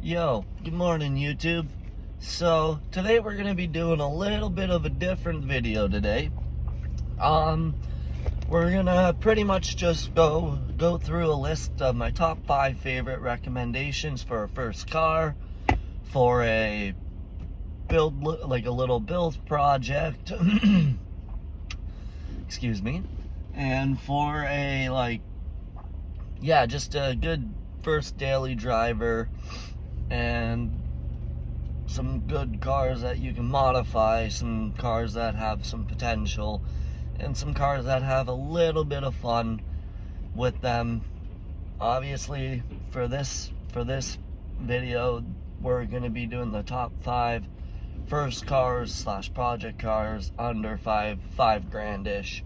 Yo, good morning YouTube. So today we're gonna be doing a little bit of a different video today. We're gonna pretty much just go through a list of my top 5 favorite recommendations for a first car, for a build, like a little build project. Excuse me. And for a just a good first daily driver, and some good cars that you can modify, some cars that have some potential, and some cars that have a little bit of fun with them. Obviously, for this video, we're going to be doing the top 5 first cars / project cars under five grand-ish.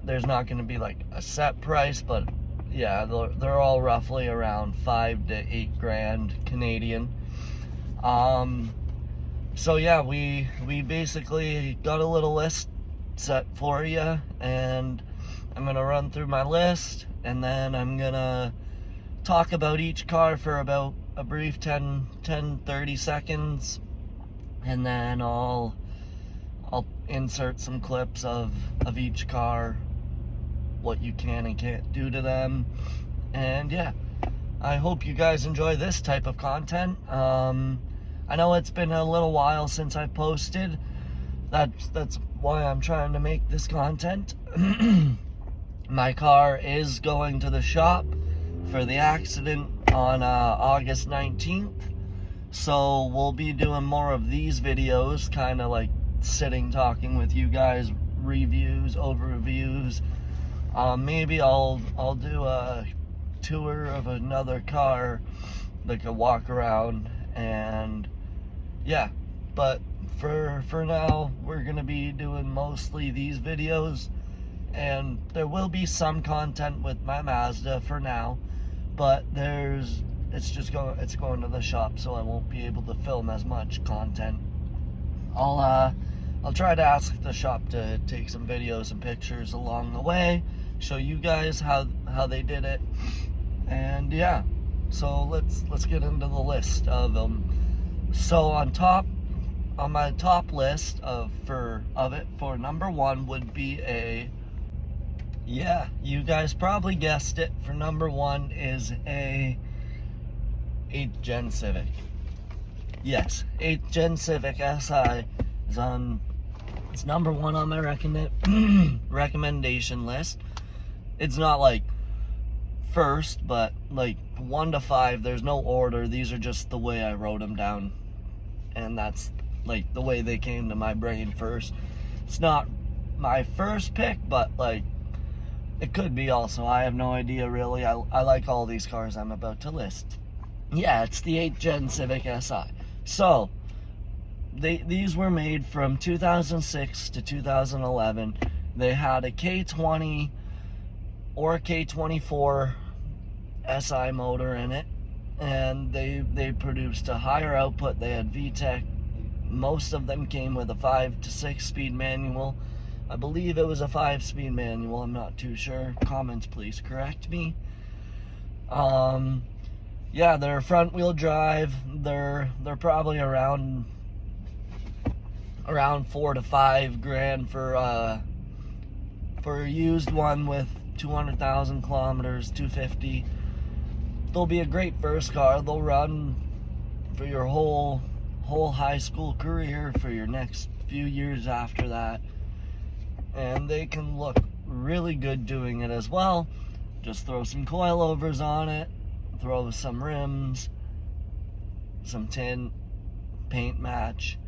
There's not going to be like a set price, but yeah, they're all roughly around 5 to 8 grand Canadian. So yeah, we basically got a little list set for you, and I'm gonna run through my list, and then I'm gonna talk about each car for about a brief 30 seconds, and then I'll insert some clips of each car, what you can and can't do to them. And yeah, I hope you guys enjoy this type of content. I know it's been a little while since I posted. That's why I'm trying to make this content. My car is going to the shop for the accident on August 19th. So we'll be doing more of these videos, kind of like sitting talking with you guys, reviews, overviews. Maybe I'll do a tour of another car, like a walk around, and yeah. But for now, we're gonna be doing mostly these videos, and there will be some content with my Mazda for now, but it's going to the shop, so I won't be able to film as much content. I'll try to ask the shop to take some videos and pictures along the way, show you guys how they did it. And yeah, so let's get into the list of them. So on my top list for number 1 would be you guys probably guessed it, for number 1 is a 8th Gen Civic. Yes, 8th Gen Civic SI is it's number 1 on my recommendation list. It's not like first, but like 1 to 5, there's no order. These are just the way I wrote them down, and that's like the way they came to my brain first. It's not my first pick, but like it could be also. I have no idea really. I like all these cars I'm about to list. Yeah, it's the 8th Gen Civic Si. So these were made from 2006 to 2011. They had a K20 or a K24 SI motor in it, and they produced a higher output. They had VTEC. Most of them came with a 5 to 6 speed manual. I believe it was a 5-speed manual. I'm not too sure. Comments please correct me. Yeah, they're front wheel drive. They're probably around 4 to 5 grand for a used one with 200,000 kilometers, 250. They'll be a great first car. They'll run for your whole high school career, for your next few years after that, and they can look really good doing it as well. Just throw some coilovers on it, throw some rims, some tint, paint match,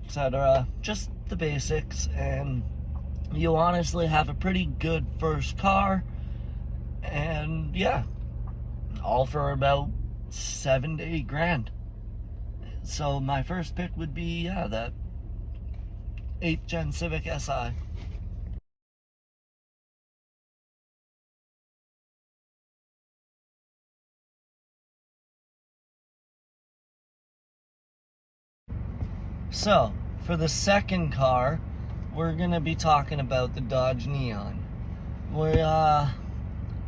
etc. Just the basics, and you honestly have a pretty good first car. And yeah, all for about 7 to 8 grand. So my first pick would be that 8th Gen Civic Si. So for the second car, we're gonna be talking about the Dodge Neon.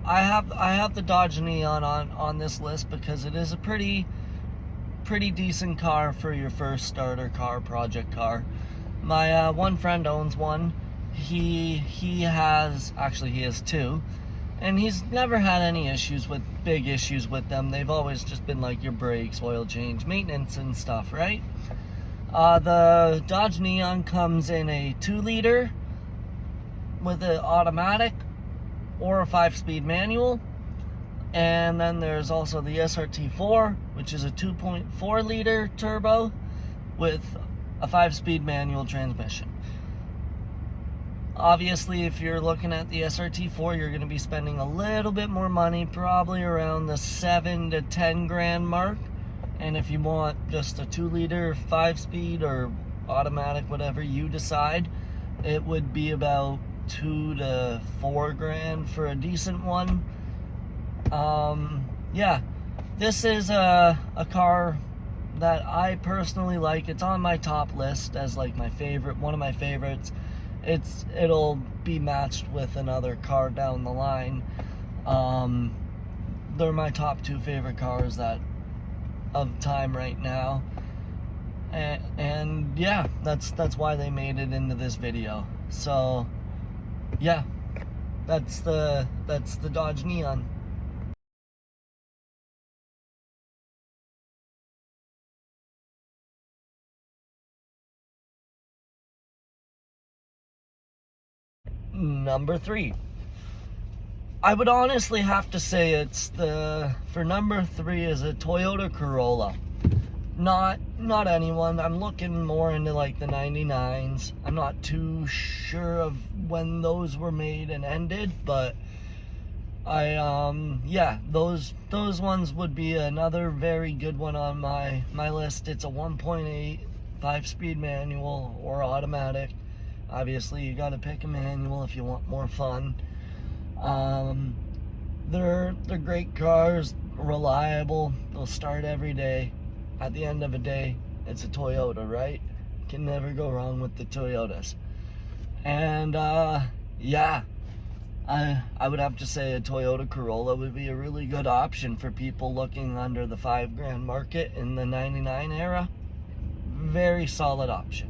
I have the Dodge Neon on this list because it is a pretty pretty decent car for your first starter car, project car. My one friend owns one. He has two, and he's never had any big issues with them. They've always just been like your brakes, oil change, maintenance and stuff, right? The Dodge Neon comes in a 2-liter with an automatic or a 5-speed manual. And then there's also the SRT4, which is a 2.4-liter turbo with a 5-speed manual transmission. Obviously, if you're looking at the SRT4, you're going to be spending a little bit more money, probably around the 7 to 10 grand mark. And if you want just a 2-liter 5-speed or automatic, whatever you decide, it would be about 2 to 4 grand for a decent one. Yeah, this is a car that I personally like. It's on my top list as like one of my favorites. It'll be matched with another car down the line. They're my top 2 favorite cars of time right now. And yeah, that's why they made it into this video. So yeah, that's the Dodge Neon. Number 3. I would honestly have to say for number 3 is a Toyota Corolla. Not anyone. I'm looking more into like the 99s. I'm not too sure of when those were made and ended, but yeah, those ones would be another very good one on my list. It's a 1.8 5-speed manual or automatic. Obviously, you got to pick a manual if you want more fun. They're great cars, reliable. They'll start every day. At the end of the day, it's a Toyota, right? Can never go wrong with the Toyotas. And yeah, I would have to say a Toyota Corolla would be a really good option for people looking under the 5 grand market in the 99 era. Very solid option.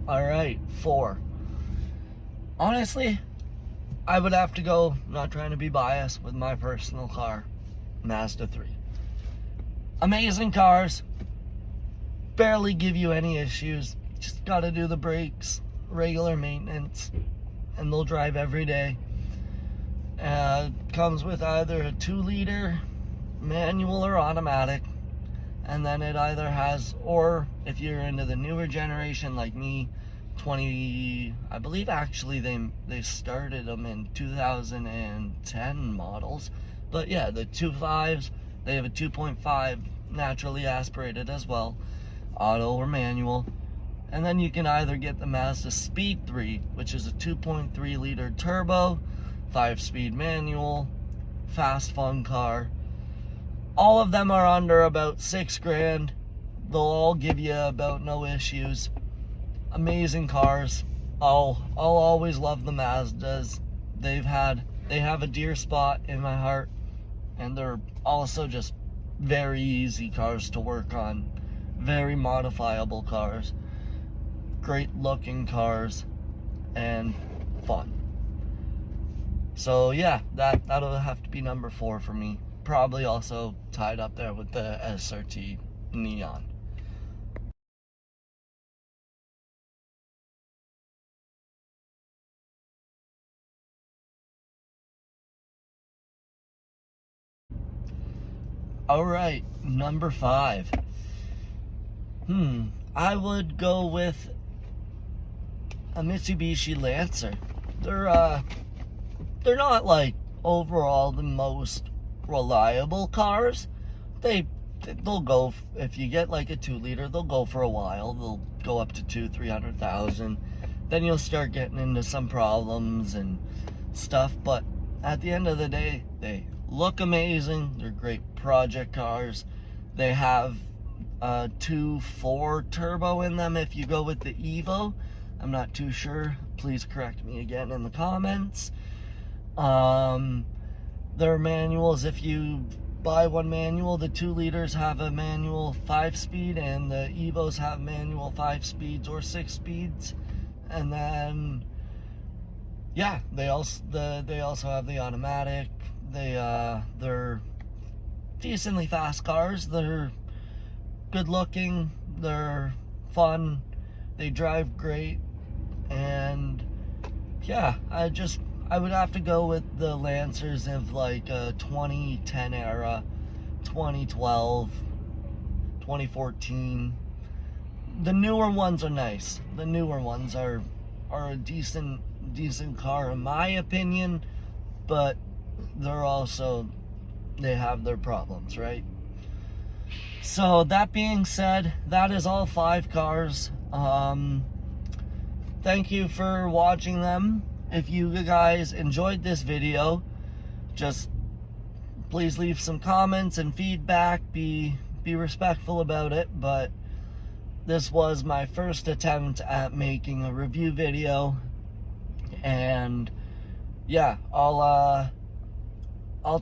Alright, 4. Honestly, I would have to go, not trying to be biased, with my personal car, Mazda 3. Amazing cars, barely give you any issues, just gotta do the brakes, regular maintenance, and they'll drive every day. Comes with either a 2-liter manual or automatic. And then it either has, or if you're into the newer generation like me, I believe actually they started them in 2010 models. But yeah, the 2.5s, they have a 2.5 naturally aspirated as well, auto or manual. And then you can either get the Mazda Speed 3, which is a 2.3-liter turbo, 5-speed manual, fast fun car. All of them are under about 6 grand. They'll all give you about no issues. Amazing cars. I'll always love the Mazdas. They have a dear spot in my heart, and they're also just very easy cars to work on. Very modifiable cars. Great looking cars and fun. So yeah, that'll have to be number 4 for me. Probably also tied up there with the SRT Neon. Alright, number 5. I would go with a Mitsubishi Lancer. They're not like overall the most reliable cars. They'll go, if you get like a 2-liter, they'll go for a while. They'll go up to 200,000-300,000. Then you'll start getting into some problems and stuff. But at the end of the day, they look amazing. They're great project cars. They have a 2.4 turbo in them if you go with the Evo. I'm not too sure. Please correct me again in the comments. Their manuals, if you buy one manual, the 2 liters have a manual 5-speed, and the Evos have manual 5 speeds or 6 speeds. And then, yeah, they also have the automatic. They're decently fast cars. They're good looking. They're fun. They drive great. And yeah, I would have to go with the Lancers of like a 2010 era, 2012, 2014. The newer ones are nice. The newer ones are a decent car in my opinion, but they have their problems, right? So that being said, that is all 5 cars. Thank you for watching them. If you guys enjoyed this video, just please leave some comments and feedback. Be respectful about it, but this was my first attempt at making a review video, and yeah, I'll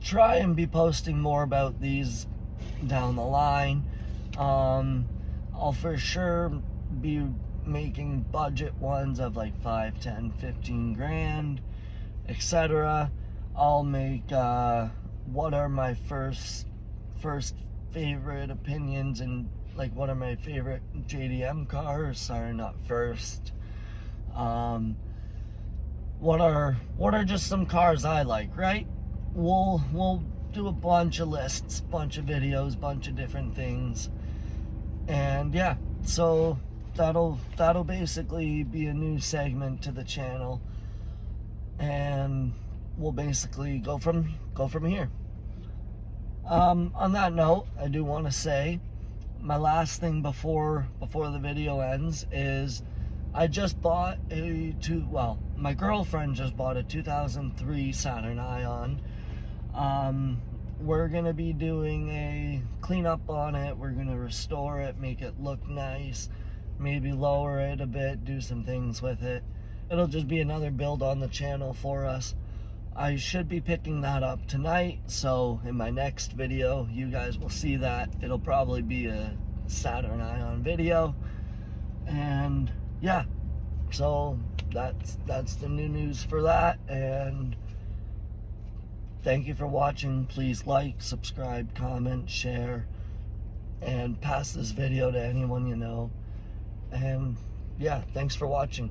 try and be posting more about these down the line. I'll for sure be making budget ones of like 5, 10, 15 grand, etc. I'll make what are my first favorite opinions, and like what are my favorite JDM cars. Sorry, not first. What are just some cars I like, right? We'll do a bunch of lists, bunch of videos, bunch of different things. And yeah, so that'll basically be a new segment to the channel, and we'll basically go from here. On that note, I do want to say my last thing before the video ends is I just bought my girlfriend just bought a 2003 Saturn Ion. We're gonna be doing a cleanup on it. We're gonna restore it, make it look nice, maybe lower it a bit, do some things with it. It'll just be another build on the channel for us. I should be picking that up tonight, so in my next video you guys will see that. It'll probably be a Saturn Ion video. And yeah, so that's the new news for that. And thank you for watching. Please like, subscribe, comment, share, and pass this video to anyone you know. And yeah, thanks for watching.